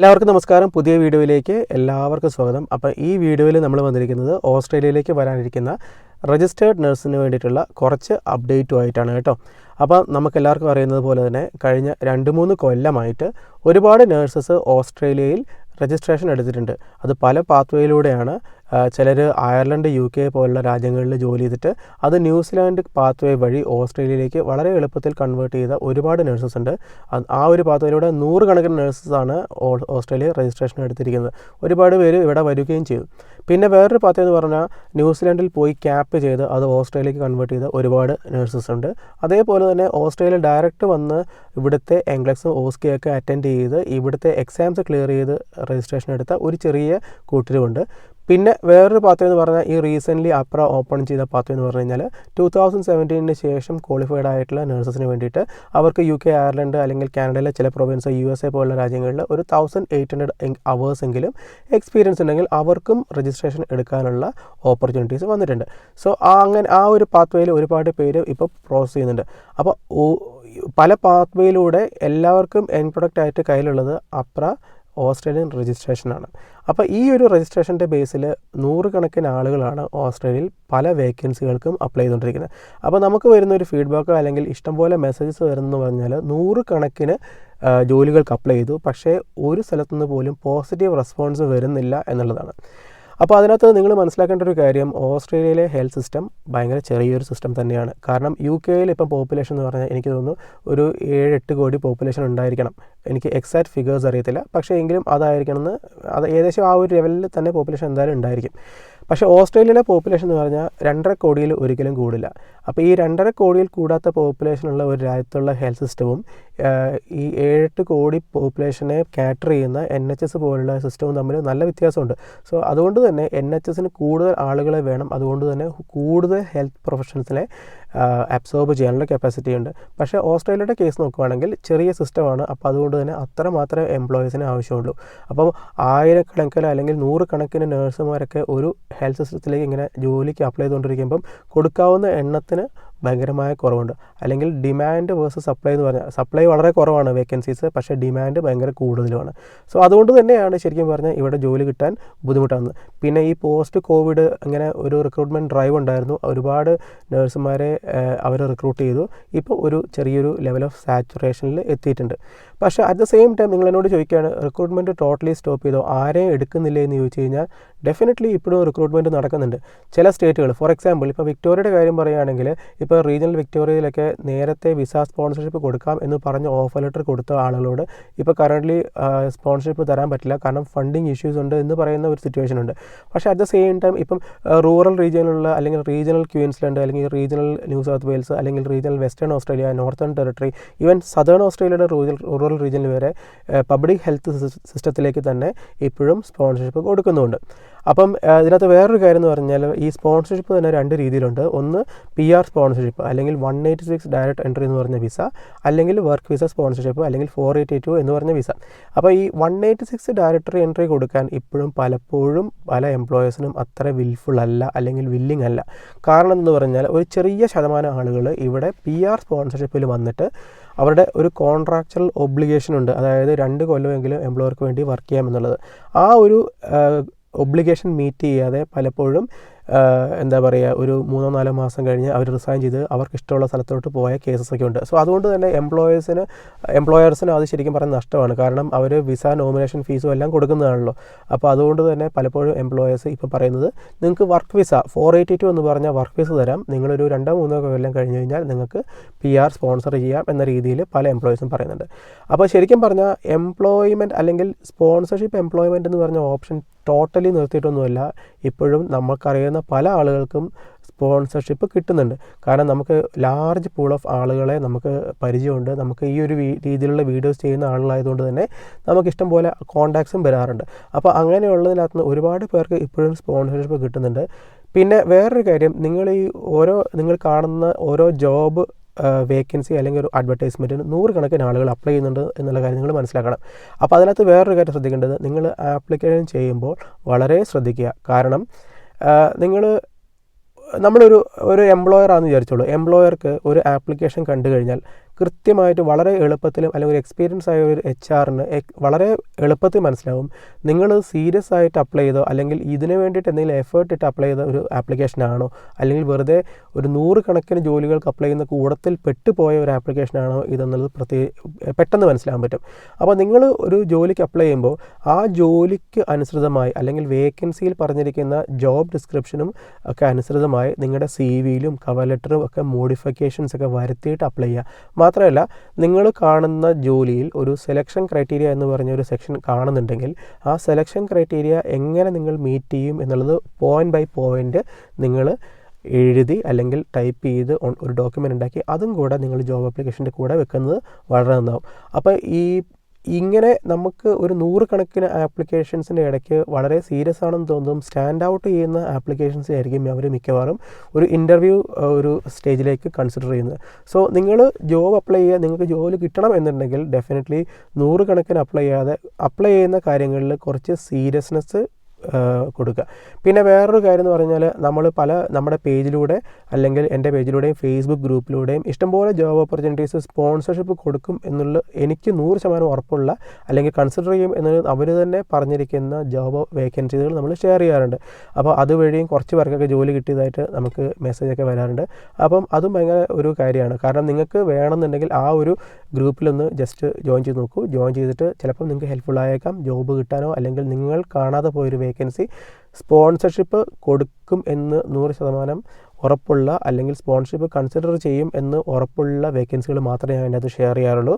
എല്ലാവർക്കും നമസ്കാരം. പുതിയ വീഡിയോയിലേക്ക് എല്ലാവർക്കും സ്വാഗതം. അപ്പോൾ ഈ വീഡിയോയിൽ നമ്മൾ വന്നിരിക്കുന്നത് ഓസ്ട്രേലിയയിലേക്ക് വരാനിരിക്കുന്ന രജിസ്റ്റേർഡ് നഴ്സിന് വേണ്ടിയിട്ടുള്ള കുറച്ച് അപ്ഡേറ്റുമായിട്ടാണ് കേട്ടോ. അപ്പോൾ നമുക്കെല്ലാവർക്കും അറിയുന്നത് പോലെ തന്നെ കഴിഞ്ഞ 2-3 കൊല്ലമായിട്ട് ഒരുപാട് നഴ്സസ് ഓസ്ട്രേലിയയിൽ രജിസ്ട്രേഷൻ എടുത്തിട്ടുണ്ട്. അത് പല പാത്വേയിലൂടെയാണ്. ചിലർ അയർലൻഡ്, UK പോലുള്ള രാജ്യങ്ങളിൽ ജോലി ചെയ്തിട്ട് അത് ന്യൂസിലാൻഡ് പാത്വേ വഴി ഓസ്ട്രേലിയയിലേക്ക് വളരെ എളുപ്പത്തിൽ കൺവേർട്ട് ചെയ്ത ഒരുപാട് നഴ്സസ് ഉണ്ട്. ആ ഒരു പാത്വേയിലൂടെ 100 കണക്കിന് നഴ്സസാണ് ഓസ്ട്രേലിയ രജിസ്ട്രേഷൻ എടുത്തിരിക്കുന്നത്. ഒരുപാട് പേര് ഇവിടെ വരികയും ചെയ്തു. പിന്നെ വേറൊരു പാത്വേ എന്ന് പറഞ്ഞാൽ ന്യൂസിലാൻഡിൽ പോയി ക്യാപ്പ് ചെയ്ത് അത് ഓസ്ട്രേലിയക്ക് കൺവേർട്ട് ചെയ്ത ഒരുപാട് നഴ്സസ് ഉണ്ട്. അതേപോലെ തന്നെ ഓസ്ട്രേലിയ ഡയറക്റ്റ് വന്ന് ഇവിടുത്തെ എംഗ്ലക്സും ഓസ്കിയൊക്കെ അറ്റൻഡ് ചെയ്ത് ഇവിടുത്തെ എക്സാംസ് ക്ലിയർ ചെയ്ത് രജിസ്ട്രേഷൻ എടുത്ത ഒരു ചെറിയ കൂട്ടരുമുണ്ട്. പിന്നെ വേറൊരു പാത്വേ എന്ന് പറഞ്ഞാൽ ഈ റീസെൻ്റ്ലി അപ്ര ഓപ്പൺ ചെയ്ത പാത്വേ എന്ന് പറഞ്ഞു കഴിഞ്ഞാൽ 2017 ശേഷം ക്വാളിഫൈഡ് ആയിട്ടുള്ള നഴ്സസിന് വേണ്ടിയിട്ട് അവർക്ക് UK, അയർലൻഡ് അല്ലെങ്കിൽ കാനഡയിലെ ചില പ്രൊവിൻസ്, USA പോലുള്ള രാജ്യങ്ങളിൽ ഒരു 1800 hours എങ്കിലും എക്സ്പീരിയൻസ് ഉണ്ടെങ്കിൽ അവർക്കും രജിസ്ട്രേഷൻ എടുക്കാനുള്ള ഓപ്പർച്യൂണിറ്റീസ് വന്നിട്ടുണ്ട്. സോ ആ ഒരു പാത്വേയിൽ ഒരുപാട് പേര് ഇപ്പോൾ പ്രോസസ് ചെയ്യുന്നുണ്ട്. അപ്പോൾ പല പാത്വേയിലൂടെ എല്ലാവർക്കും എൻഡ് പ്രൊഡക്റ്റ് ആയിട്ട് കയ്യിലുള്ളത് അപ്ര ഓസ്ട്രേലിയൻ രജിസ്ട്രേഷനാണ്. അപ്പോൾ ഈ ഒരു രജിസ്ട്രേഷൻ്റെ ബേസിൽ 100 കണക്കിന് ആളുകളാണ് ഓസ്ട്രേലിയയിൽ പല വേക്കൻസികൾക്കും അപ്ലൈ ചെയ്തുകൊണ്ടിരിക്കുന്നത്. അപ്പോൾ നമുക്ക് വരുന്ന ഒരു ഫീഡ്ബാക്കോ അല്ലെങ്കിൽ ഇഷ്ടംപോലെ മെസ്സേജസ് വരുന്നതെന്ന് പറഞ്ഞാൽ 100 കണക്കിന് ജോലികൾക്ക് അപ്ലൈ ചെയ്തു, പക്ഷേ ഒരു സ്ഥലത്തുനിന്ന് പോലും പോസിറ്റീവ് റെസ്പോൺസ് വരുന്നില്ല എന്നുള്ളതാണ്. അപ്പോൾ അതിനകത്ത് നിങ്ങൾ മനസ്സിലാക്കേണ്ട ഒരു കാര്യം, ഓസ്ട്രേലിയയിലെ ഹെൽത്ത് സിസ്റ്റം ഭയങ്കര ചെറിയൊരു സിസ്റ്റം തന്നെയാണ്. കാരണം UK-യിൽ ഇപ്പം പോപ്പുലേഷൻ എന്ന് പറഞ്ഞാൽ എനിക്ക് തോന്നുന്നു ഒരു 7-8 കോടി പോപ്പുലേഷൻ ഉണ്ടായിരിക്കണം. എനിക്ക് എക്സാക്റ്റ് ഫിഗേഴ്സ് അറിയത്തില്ല, പക്ഷേ എങ്കിലും അതായിരിക്കണമെന്ന്, അത് ഏകദേശം ആ ഒരു ലെവലിൽ തന്നെ പോപ്പുലേഷൻ എന്തായാലും ഉണ്ടായിരിക്കും. പക്ഷേ ഓസ്ട്രേലിയയിലെ പോപ്പുലേഷൻ എന്ന് പറഞ്ഞാൽ 2.5 കോടിയിൽ ഒരിക്കലും കൂടില്ല. അപ്പോൾ ഈ 2.5 കോടിയിൽ കൂടാത്ത പോപ്പുലേഷനുള്ള ഒരു രാജ്യത്തുള്ള ഹെൽത്ത് സിസ്റ്റവും ഈ 7-8 കോടി പോപ്പുലേഷനെ കാറ്റർ ചെയ്യുന്ന NHS പോലുള്ള സിസ്റ്റവും തമ്മിൽ നല്ല വ്യത്യാസമുണ്ട്. സോ അതുകൊണ്ട് തന്നെ NHSന് കൂടുതൽ ആളുകളെ വേണം. അതുകൊണ്ട് തന്നെ കൂടുതൽ ഹെൽത്ത് പ്രൊഫഷണൽസിനെ അബ്സോർബ് ചെയ്യാനുള്ള കപ്പാസിറ്റി ഉണ്ട്. പക്ഷേ ഓസ്ട്രേലിയയുടെ കേസ് നോക്കുകയാണെങ്കിൽ ചെറിയ സിസ്റ്റമാണ്. അപ്പോൾ അതുകൊണ്ട് തന്നെ അത്രമാത്രം എംപ്ലോയീസിന് ആവശ്യമുള്ളൂ. അപ്പം 1000 കണക്കിന് അല്ലെങ്കിൽ 100 കണക്കിന് നഴ്സുമാരൊക്കെ ഒരു ഹെൽത്ത് സിസ്റ്റത്തിലേക്ക് ഇങ്ങനെ ജോലിക്ക് അപ്ലൈ ചെയ്തുകൊണ്ടിരിക്കുമ്പം കൊടുക്കാവുന്ന എണ്ണത്തിന് ഭയങ്കരമായ കുറവുണ്ട്. അല്ലെങ്കിൽ ഡിമാൻഡ് വേഴ്സസ് സപ്ലൈ എന്ന് പറഞ്ഞാൽ സപ്ലൈ വളരെ കുറവാണ് വേക്കൻസീസ്, പക്ഷേ ഡിമാൻഡ് ഭയങ്കര കൂടുതലുമാണ്. സോ അതുകൊണ്ട് തന്നെയാണ് ശരിക്കും പറഞ്ഞാൽ ഇവിടെ ജോലി കിട്ടാൻ ബുദ്ധിമുട്ടാകുന്നത്. പിന്നെ ഈ പോസ്റ്റ് കോവിഡ് അങ്ങനെ ഒരു റിക്രൂട്ട്മെൻറ്റ് ഡ്രൈവ് ഉണ്ടായിരുന്നു. ഒരുപാട് നഴ്സുമാരെ അവർ റിക്രൂട്ട് ചെയ്തു. ഇപ്പോൾ ഒരു ചെറിയൊരു ലെവൽ ഓഫ് സാച്ചുറേഷനിൽ എത്തിയിട്ടുണ്ട്. പക്ഷേ അറ്റ് ദ സെയിം ടൈം നിങ്ങൾ എന്നോട് ചോദിക്കുകയാണ് റിക്രൂട്ട്മെൻറ്റ് ടോട്ടലി സ്റ്റോപ്പ് ചെയ്തോ, ആരെയും എടുക്കുന്നില്ലേ എന്ന് ചോദിച്ചു കഴിഞ്ഞാൽ ഡെഫിനറ്റ്ലി ഇപ്പോഴും റിക്രൂട്ട്മെൻറ്റ് നടക്കുന്നുണ്ട്. ചില സ്റ്റേറ്റുകൾ, ഫോർ എക്സാമ്പിൾ ഇപ്പോൾ വിക്ടോറിയയുടെ കാര്യം പറയുകയാണെങ്കിൽ ഇപ്പോൾ റീജിയണൽ വിക്ടോറിയയിലൊക്കെ നേരത്തെ വിസ സ്പോൺസർഷിപ്പ് കൊടുക്കാം എന്ന് പറഞ്ഞ് ഓഫർ ലെറ്റർ കൊടുത്ത ആളുകളോട് ഇപ്പോൾ കറൻ്റ്ലി സ്പോൺസർഷിപ്പ് തരാൻ പറ്റില്ല, കാരണം ഫണ്ടിങ് ഇഷ്യൂസ് ഉണ്ട് എന്ന് പറയുന്ന ഒരു സിറ്റുവേഷൻ ഉണ്ട്. പക്ഷേ അറ്റ് ദ സെയിം ടൈം ഇപ്പം റൂറൽ റീജിയനിലുള്ള അല്ലെങ്കിൽ റീജിയണൽ ക്വീൻസ്ലാൻഡ് അല്ലെങ്കിൽ റീജിയണൽ ന്യൂ സൗത്ത് വെയിൽസ് അല്ലെങ്കിൽ regional western Australia, northern territory, even southern ഓസ്ട്രേലിയയുടെ റൂറൽ റീജിയനിൽ വരെ പബ്ലിക് ഹെൽത്ത് സിസ്റ്റത്തിലേക്ക് തന്നെ ഇപ്പോഴും സ്പോൺസർഷിപ്പ് കൊടുക്കുന്നുണ്ട്. അപ്പം ഇതിനകത്ത് വേറൊരു കാര്യം എന്ന് പറഞ്ഞാൽ ഈ സ്പോൺസർഷിപ്പ് തന്നെ 2 രീതിയിലുണ്ട്. ഒന്ന് PR സ്പോൺസർഷിപ്പ് അല്ലെങ്കിൽ 186 ഡയറക്റ്റ് എൻട്രി എന്ന് പറഞ്ഞ വിസ, അല്ലെങ്കിൽ വർക്ക് വിസ സ്പോൺസർഷിപ്പ് അല്ലെങ്കിൽ 482 എന്ന് പറഞ്ഞ വിസ. അപ്പോൾ ഈ 186 ഡയറക്ടറി എൻട്രി കൊടുക്കാൻ ഇപ്പോഴും പലപ്പോഴും പല എംപ്ലോയേഴ്സിനും അത്ര വിൽഫുൾ അല്ല അല്ലെങ്കിൽ വില്ലിങ് അല്ല. കാരണം എന്ന് പറഞ്ഞാൽ ഒരു ചെറിയ ശതമാനം ആളുകൾ ഇവിടെ PR സ്പോൺസർഷിപ്പിൽ വന്നിട്ട് അവരുടെ ഒരു കോൺട്രാക്ച്വൽ ഒബ്ലിഗേഷൻ ഉണ്ട്. അതായത് 2 കൊല്ലമെങ്കിലും എംപ്ലോയർക്ക് വേണ്ടി വർക്ക് ചെയ്യാമെന്നുള്ളത്. ആ ഒരു ഒബ്ലിഗേഷൻ മീറ്റ് ചെയ്യാതെ പലപ്പോഴും എന്താ പറയുക, ഒരു 3-4 മാസം കഴിഞ്ഞ് അവർ റിസൈൻ ചെയ്ത് അവർക്ക് ഇഷ്ടമുള്ള സ്ഥലത്തോട്ട് പോയ കേസസൊക്കെ ഉണ്ട്. സോ അതുകൊണ്ട് തന്നെ എംപ്ലോയേഴ്സിന് അത് ശരിക്കും പറഞ്ഞാൽ നഷ്ടമാണ്. കാരണം അവർ വിസ നോമിനേഷൻ ഫീസും എല്ലാം കൊടുക്കുന്നതാണല്ലോ. അപ്പോൾ അതുകൊണ്ട് തന്നെ പലപ്പോഴും എംപ്ലോയേഴ്സ് ഇപ്പോൾ പറയുന്നത് നിങ്ങൾക്ക് വർക്ക് വിസ 482 എന്ന് പറഞ്ഞാൽ വർക്ക് വിസ തരാം, നിങ്ങളൊരു 2-3 കൊല്ലം കഴിഞ്ഞ് കഴിഞ്ഞാൽ നിങ്ങൾക്ക് PR സ്പോൺസർ ചെയ്യാം എന്ന രീതിയിൽ പല എംപ്ലോയേഴ്സും പറയുന്നുണ്ട്. അപ്പോൾ ശരിക്കും പറഞ്ഞാൽ എംപ്ലോയ്മെൻറ്റ് അല്ലെങ്കിൽ സ്പോൺസർഷിപ്പ് എംപ്ലോയ്മെൻറ്റ് എന്ന് പറഞ്ഞ ഓപ്ഷൻ ടോട്ടലി നിർത്തിയിട്ടൊന്നുമല്ല. ഇപ്പോഴും നമുക്കറിയുന്ന പല ആളുകൾക്കും സ്പോൺസർഷിപ്പ് കിട്ടുന്നുണ്ട്. കാരണം നമുക്ക് ലാർജ് പൂൾ ഓഫ് ആളുകളെ നമുക്ക് പരിചയമുണ്ട്. നമുക്ക് ഈ ഒരു രീതിയിലുള്ള വീഡിയോസ് ചെയ്യുന്ന ആളുകളായതുകൊണ്ട് തന്നെ നമുക്ക് ഇഷ്ടം പോലെ കോൺടാക്ട്സും വരാറുണ്ട്. അപ്പോൾ അങ്ങനെയുള്ളതിനകത്ത് ഒരുപാട് പേർക്ക് ഇപ്പോഴും സ്പോൺസർഷിപ്പ് കിട്ടുന്നുണ്ട്. പിന്നെ വേറൊരു കാര്യം, നിങ്ങൾ കാണുന്ന ഓരോ ജോബ് വേക്കൻസി അല്ലെങ്കിൽ ഒരു അഡ്വർടൈസ്മെൻറ്റിന് 100 കണക്കിന് ആളുകൾ അപ്ലൈ ചെയ്യുന്നുണ്ട് എന്നുള്ള കാര്യം നിങ്ങൾ മനസ്സിലാക്കണം. അപ്പോൾ അതിനകത്ത് വേറൊരു കാര്യം ശ്രദ്ധിക്കേണ്ടത്, നിങ്ങൾ ആപ്ലിക്കേഷൻ ചെയ്യുമ്പോൾ വളരെ ശ്രദ്ധിക്കുക. കാരണം നമ്മളൊരു എംപ്ലോയർ ആണെന്ന് വിചാരിച്ചോളൂ. എംപ്ലോയർക്ക് ഒരു ആപ്ലിക്കേഷൻ കണ്ടു കഴിഞ്ഞാൽ കൃത്യമായിട്ട് വളരെ എളുപ്പത്തിലും അല്ലെങ്കിൽ ഒരു എക്സ്പീരിയൻസ് ആയ ഒരു HR-ന് വളരെ എളുപ്പത്തിൽ മനസ്സിലാവും നിങ്ങൾ സീരിയസ് ആയിട്ട് അപ്ലൈ ചെയ്തോ അല്ലെങ്കിൽ ഇതിന് വേണ്ടിയിട്ട് എന്തെങ്കിലും എഫേർട്ട് ഇട്ട് അപ്ലൈ ചെയ്ത ഒരു ആപ്ലിക്കേഷനാണോ അല്ലെങ്കിൽ വെറുതെ ഒരു 100 കണക്കിന് ജോലികൾക്ക് അപ്ലൈ ചെയ്യുന്ന കൂടത്തിൽ പെട്ടുപോയ ഒരു ആപ്ലിക്കേഷനാണോ ഇതെന്നുള്ളത് പെട്ടെന്ന് മനസ്സിലാകാൻ പറ്റും. അപ്പോൾ നിങ്ങൾ ഒരു ജോലിക്ക് അപ്ലൈ ചെയ്യുമ്പോൾ ആ ജോലിക്ക് അനുസൃതമായി അല്ലെങ്കിൽ വേക്കൻസിയിൽ പറഞ്ഞിരിക്കുന്ന ജോബ് ഡിസ്ക്രിപ്ഷനും ഒക്കെ അനുസൃതമായി നിങ്ങളുടെ CV-യിലും കവർ ലെറ്ററും ഒക്കെ മോഡിഫിക്കേഷൻസ് ഒക്കെ വരുത്തിയിട്ട് അപ്ലൈ ചെയ്യുക. മാത്രമല്ല നിങ്ങൾ കാണുന്ന ജോലിയിൽ ഒരു സെലക്ഷൻ ക്രൈറ്റീരിയ എന്ന് പറഞ്ഞ ഒരു സെക്ഷൻ കാണുന്നുണ്ടെങ്കിൽ ആ സെലക്ഷൻ ക്രൈറ്റീരിയ എങ്ങനെ നിങ്ങൾ മീറ്റ് ചെയ്യും എന്നുള്ളത് പോയിൻ്റ് ബൈ പോയിൻ്റ് നിങ്ങൾ എഴുതി അല്ലെങ്കിൽ ടൈപ്പ് ചെയ്ത് ഒരു ഡോക്യുമെൻ്റ് ഉണ്ടാക്കി അതും കൂടെ നിങ്ങൾ ജോബ് ആപ്ലിക്കേഷൻ്റെ കൂടെ വെക്കുന്നത് വളരെ നന്നാവും. അപ്പോൾ ഇങ്ങനെ നമുക്ക് ഒരു 100 കണക്കിന് ആപ്ലിക്കേഷൻസിൻ്റെ ഇടയ്ക്ക് വളരെ സീരിയസ് ആണെന്ന് തോന്നുന്നതും സ്റ്റാൻഡ് ഔട്ട് ചെയ്യുന്ന ആപ്ലിക്കേഷൻസിനായിരിക്കും അവർ മിക്കവാറും ഒരു ഇൻ്റർവ്യൂ ഒരു സ്റ്റേജിലേക്ക് കൺസിഡർ ചെയ്യുന്നത്. സോ നിങ്ങൾ ജോബ് അപ്ലൈ ചെയ്യുക, നിങ്ങൾക്ക് ജോലി കിട്ടണം എന്നുണ്ടെങ്കിൽ ഡെഫിനറ്റ്ലി 100 കണക്കിന് അപ്ലൈ ചെയ്യാതെ അപ്ലൈ ചെയ്യുന്ന കാര്യങ്ങളിൽ കുറച്ച് സീരിയസ്നെസ് കൊടുക്കുക. പിന്നെ വേറൊരു കാര്യം എന്ന് പറഞ്ഞാൽ നമ്മുടെ പേജിലൂടെ അല്ലെങ്കിൽ എൻ്റെ പേജിലൂടെയും ഫേസ്ബുക്ക് ഗ്രൂപ്പിലൂടെയും ഇഷ്ടംപോലെ ജോബ് ഓപ്പർച്യൂണിറ്റീസ് സ്പോൺസർഷിപ്പ് കൊടുക്കും എന്നുള്ള എനിക്ക് 100% ഉറപ്പുള്ള അല്ലെങ്കിൽ കൺസിഡർ ചെയ്യും എന്നത് അവർ തന്നെ പറഞ്ഞിരിക്കുന്ന ജോബ് വേക്കൻസികൾ നമ്മൾ ഷെയർ ചെയ്യാറുണ്ട്. അപ്പോൾ അതുവഴിയും കുറച്ച് പേർക്കൊക്കെ ജോലി കിട്ടിയതായിട്ട് നമുക്ക് മെസ്സേജൊക്കെ വരാറുണ്ട്. അപ്പം അതും ഭയങ്കര ഒരു കാര്യമാണ്. കാരണം നിങ്ങൾക്ക് വേണമെന്നുണ്ടെങ്കിൽ ആ ഒരു ഗ്രൂപ്പിലൊന്ന് ജസ്റ്റ് ജോയിൻ ചെയ്ത് നോക്കൂ. ജോയിൻ ചെയ്തിട്ട് ചിലപ്പോൾ നിങ്ങൾക്ക് ഹെൽപ്ഫുൾ ആയേക്കാം ജോബ് കിട്ടാനോ അല്ലെങ്കിൽ നിങ്ങൾ കാണാതെ പോയൊരു വേക്കൻസി സ്പോൺസർഷിപ്പ് കൊടുക്കും എന്ന് 100% ഉറപ്പുള്ള അല്ലെങ്കിൽ സ്പോൺസർഷിപ്പ് കൺസിഡർ ചെയ്യും എന്ന് ഉറപ്പുള്ള വേക്കൻസികൾ മാത്രമേ ഞാൻ അതിനകത്ത് ഷെയർ ചെയ്യാറുള്ളൂ.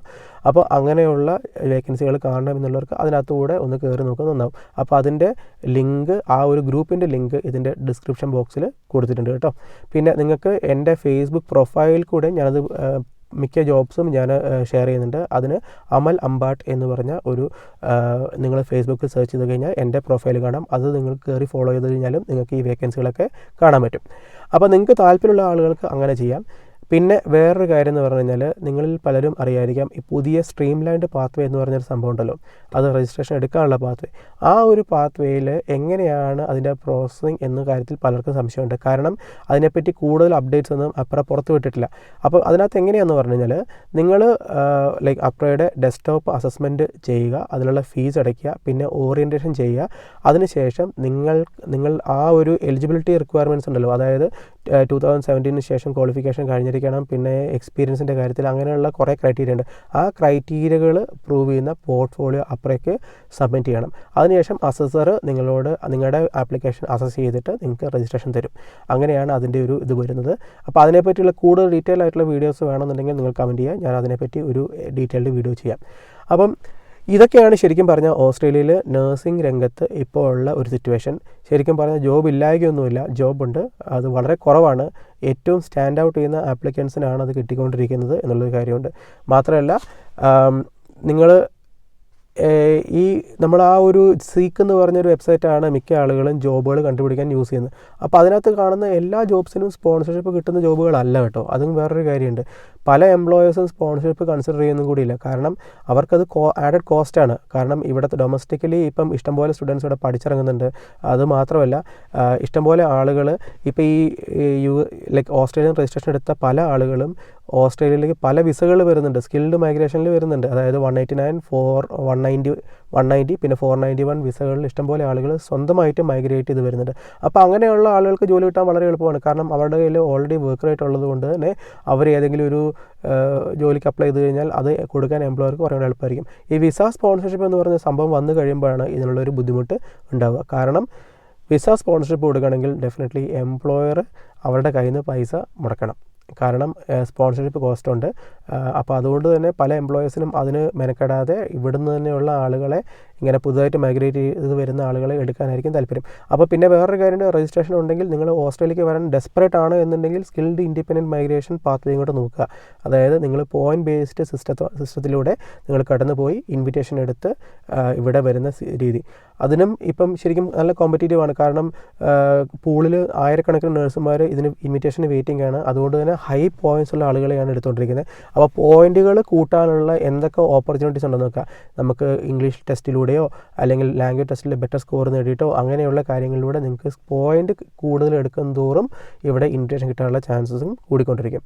അപ്പോൾ അങ്ങനെയുള്ള വേക്കൻസികൾ കാണണം എന്നുള്ളവർക്ക് അതിനകത്തുകൂടെ ഒന്ന് കയറി നോക്കുന്നത് നന്നാവും. അപ്പോൾ അതിൻ്റെ ലിങ്ക് ആ ഒരു ഗ്രൂപ്പിൻ്റെ ലിങ്ക് ഇതിൻ്റെ ഡിസ്ക്രിപ്ഷൻ ബോക്സിൽ കൊടുത്തിട്ടുണ്ട് കേട്ടോ. പിന്നെ നിങ്ങൾക്ക് എൻ്റെ ഫേസ്ബുക്ക് പ്രൊഫൈൽ കൂടെ ഞാനത് മിക്ക ജോബ്സും ഞാൻ ഷെയർ ചെയ്യുന്നുണ്ട്. അതിന് അമൽ അമ്പാട്ട് എന്ന് പറഞ്ഞ ഒരു നിങ്ങൾ ഫേസ്ബുക്കിൽ സെർച്ച് ചെയ്ത് കഴിഞ്ഞാൽ എൻ്റെ പ്രൊഫൈൽ കാണാം. അത് നിങ്ങൾ കയറി ഫോളോ ചെയ്ത് കഴിഞ്ഞാലും നിങ്ങൾക്ക് ഈ വേക്കൻസികളൊക്കെ കാണാൻ പറ്റും. അപ്പോൾ നിങ്ങൾക്ക് താല്പര്യമുള്ള ആളുകൾക്ക് അങ്ങനെ ചെയ്യാം. പിന്നെ വേറൊരു കാര്യം എന്ന് പറഞ്ഞു കഴിഞ്ഞാൽ നിങ്ങളിൽ പലരും അറിയായിരിക്കാം ഈ പുതിയ സ്ട്രീം ലൈൻഡ് പാത്വേ എന്ന് പറഞ്ഞൊരു സംഭവം ഉണ്ടല്ലോ, അത് രജിസ്ട്രേഷൻ എടുക്കാനുള്ള പാത്വേ. ആ ഒരു പാത്വേയിൽ എങ്ങനെയാണ് അതിൻ്റെ പ്രോസസ്സിങ് എന്ന കാര്യത്തിൽ പലർക്കും സംശയമുണ്ട്. കാരണം അതിനെപ്പറ്റി കൂടുതൽ അപ്ഡേറ്റ്സ് ഒന്നും അപ്ര പുറത്ത് വിട്ടിട്ടില്ല. അപ്പോൾ അതിനകത്ത് എങ്ങനെയാണെന്ന് പറഞ്ഞു കഴിഞ്ഞാൽ നിങ്ങൾ ലൈക്ക് അപ്രയുടെ ഡെസ്ക്ടോപ്പ് അസസ്മെൻറ്റ് ചെയ്യുക, അതിനുള്ള ഫീസ് അടയ്ക്കുക, പിന്നെ ഓറിയൻറ്റേഷൻ ചെയ്യുക. അതിനുശേഷം നിങ്ങൾ ആ ഒരു എലിജിബിലിറ്റി റിക്വയർമെൻറ്റ്സ് ഉണ്ടല്ലോ, അതായത് 2017 ശേഷം ക്വാളിഫിക്കേഷൻ കഴിഞ്ഞിരിക്കണം, പിന്നെ എക്സ്പീരിയൻസിൻ്റെ കാര്യത്തിൽ അങ്ങനെയുള്ള കുറേ ക്രൈറ്റീരിയ ഉണ്ട്. ആ ക്രൈറ്റീരിയകൾ പ്രൂവ് ചെയ്യുന്ന പോർട്ട്ഫോളിയോ അപ്രയ്ക്ക് സബ്മിറ്റ് ചെയ്യണം. അതിനുശേഷം അസസർ നിങ്ങളുടെ ആപ്ലിക്കേഷൻ അസസ് ചെയ്തിട്ട് നിങ്ങൾക്ക് രജിസ്ട്രേഷൻ തരും. അങ്ങനെയാണ് അതിൻ്റെ ഒരു ഇത് വരുന്നത്. അപ്പോൾ അതിനെപ്പറ്റിയുള്ള കൂടുതൽ ഡീറ്റെയിൽ ആയിട്ടുള്ള വീഡിയോസ് വേണമെന്നുണ്ടെങ്കിൽ നിങ്ങൾ കമൻറ്റ് ചെയ്യുക, ഞാൻ അതിനെപ്പറ്റി ഒരു ഡീറ്റെയിൽഡ് വീഡിയോ ചെയ്യാം. അപ്പം ഇതൊക്കെയാണ് ശരിക്കും പറഞ്ഞാൽ ഓസ്ട്രേലിയയിൽ നഴ്സിംഗ് രംഗത്ത് ഇപ്പോൾ ഉള്ള ഒരു സിറ്റുവേഷൻ. ശരിക്കും പറഞ്ഞാൽ ജോബ് ഇല്ലായ്കയൊന്നുമില്ല, ജോബുണ്ട്, അത് വളരെ കുറവാണ്. ഏറ്റവും സ്റ്റാൻഡ് ഔട്ട് ചെയ്യുന്ന ആപ്ലിക്കൻസിനാണ് അത് കിട്ടിക്കൊണ്ടിരിക്കുന്നത് എന്നുള്ളൊരു കാര്യമുണ്ട്. മാത്രമല്ല നിങ്ങൾ നമ്മൾ ആ ഒരു സീക്ക് എന്ന് പറഞ്ഞൊരു വെബ്സൈറ്റാണ് മിക്ക ആളുകളും ജോബുകൾ കണ്ടുപിടിക്കാൻ യൂസ് ചെയ്യുന്നത്. അപ്പോൾ അതിനകത്ത് കാണുന്ന എല്ലാ ജോബ്സിനും സ്പോൺസർഷിപ്പ് കിട്ടുന്ന ജോബുകളല്ല കേട്ടോ. അതും വേറൊരു കാര്യമുണ്ട്. പല എംപ്ലോയേഴ്സും സ്പോൺസർഷിപ്പ് കൺസിഡർ ചെയ്യുന്നതും കൂടിയില്ല. കാരണം അവർക്കത് ആഡഡ് കോസ്റ്റാണ്. കാരണം ഇവിടുത്തെ ഡൊമസ്റ്റിക്കലി ഇപ്പം ഇഷ്ടംപോലെ സ്റ്റുഡൻസ് ഇവിടെ പഠിച്ചിറങ്ങുന്നുണ്ട്. അത് മാത്രമല്ല ഇഷ്ടംപോലെ ആളുകൾ ഇപ്പോൾ ലൈക്ക് ഓസ്ട്രേലിയൻ രജിസ്ട്രേഷൻ എടുത്ത പല ആളുകളും ഓസ്ട്രേലിയയിലേക്ക് പല വിസകൾ വരുന്നുണ്ട്, സ്കിൽഡ് മൈഗ്രേഷനിൽ വരുന്നുണ്ട്. അതായത് 189, 190 പിന്നെ 491 വിസകളിൽ ഇഷ്ടംപോലെ ആളുകൾ സ്വന്തമായിട്ട് മൈഗ്രേറ്റ് ചെയ്ത് വരുന്നുണ്ട്. അപ്പോൾ അങ്ങനെയുള്ള ആളുകൾക്ക് ജോലി കിട്ടാൻ വളരെ എളുപ്പമാണ്. കാരണം അവരുടെ കയ്യിൽ ഓൾറെഡി വർക്ക് റേറ്റ് ഉള്ളത് കൊണ്ട് തന്നെ അവർ ഏതെങ്കിലും ഒരു ജോലിക്ക് അപ്ലൈ ചെയ്ത് കഴിഞ്ഞാൽ അത് കൊടുക്കാൻ എംപ്ലോയർക്ക് കുറേ എളുപ്പമായിരിക്കും. ഈ വിസ സ്പോൺസർഷിപ്പ് എന്ന് പറയുന്ന സംഭവം വന്നു കഴിയുമ്പോഴാണ് ഇതിനുള്ളൊരു ബുദ്ധിമുട്ട് ഉണ്ടാവുക. കാരണം വിസ സ്പോൺസർഷിപ്പ് കൊടുക്കുകയാണെങ്കിൽ ഡെഫിനറ്റ്ലി എംപ്ലോയർ അവരുടെ കയ്യിൽ നിന്ന് പൈസ മുടക്കണം. കാരണം സ്പോൺസർഷിപ്പ് കോസ്റ്റ് ഉണ്ട്. അപ്പോൾ അതുകൊണ്ട് തന്നെ പല എംപ്ലോയേഴ്സിനും അതിന് മെനക്കെടാതെ ഇവിടുന്ന് തന്നെയുള്ള ആളുകളെ ഇങ്ങനെ പുതുതായിട്ട് മൈഗ്രേറ്റ് ചെയ്ത് വരുന്ന ആളുകളെ എടുക്കാനായിരിക്കും താല്പര്യം. അപ്പോൾ പിന്നെ വേറൊരു കാര്യമുണ്ട്, രജിസ്ട്രേഷൻ ഉണ്ടെങ്കിൽ നിങ്ങൾ ഓസ്ട്രേലിയക്ക് വരാൻ ഡെസ്പറേറ്റ് ആണ് എന്നുണ്ടെങ്കിൽ സ്കിൽഡ് ഇൻഡിപെൻഡൻറ്റ് മൈഗ്രേഷൻ പാത്വേ ഇങ്ങോട്ട് നോക്കുക. അതായത് നിങ്ങൾ പോയിൻറ്റ് ബേസ്ഡ് സിസ്റ്റത്തിലൂടെ നിങ്ങൾ കടന്നു പോയി ഇൻവിറ്റേഷൻ എടുത്ത് ഇവിടെ വരുന്ന രീതി. അതിനും ഇപ്പം ശരിക്കും നല്ല കോമ്പറ്റീറ്റീവ് ആണ്. കാരണം പൂളിൽ ആയിരക്കണക്കിന് നഴ്സുമാർ ഇതിന് ഇൻവിറ്റേഷന് വെയിറ്റിംഗ് ആണ്. അതുകൊണ്ട് തന്നെ ഹൈ പോയിൻറ്റ്സ് ഉള്ള ആളുകളെയാണ് എടുത്തുകൊണ്ടിരിക്കുന്നത്. അപ്പോൾ പോയിൻറ്റുകൾ കൂട്ടാനുള്ള എന്തൊക്കെ ഓപ്പർച്യൂണിറ്റീസ് ഉണ്ടെന്ന് നോക്കുക. നമുക്ക് ഇംഗ്ലീഷ് ടെസ്റ്റിലൂടെയോ അല്ലെങ്കിൽ ലാംഗ്വേജ് ടെസ്റ്റിൽ ബെറ്റർ സ്കോർ നേടിയിട്ടോ അങ്ങനെയുള്ള കാര്യങ്ങളിലൂടെ നിങ്ങൾക്ക് പോയിൻ്റ് കൂടുതൽ എടുക്കും തോറും ഇവിടെ ഇൻവിറ്റേഷൻ കിട്ടാനുള്ള ചാൻസസും കൂടിക്കൊണ്ടിരിക്കും.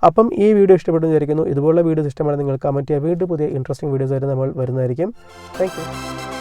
അപ്പം ഈ വീഡിയോ ഇഷ്ടപ്പെട്ടെന്ന് വിചാരിക്കുന്നു. ഇതുപോലുള്ള വീഡിയോസ് ഇഷ്ടമാണ് നിങ്ങൾ കമൻറ്റ് ചെയ്യുക. വീണ്ടും പുതിയ ഇൻട്രസ്റ്റിംഗ് വീഡിയോസ് ആയിട്ട് നമ്മൾ വരുന്നതായിരിക്കും. Thank you.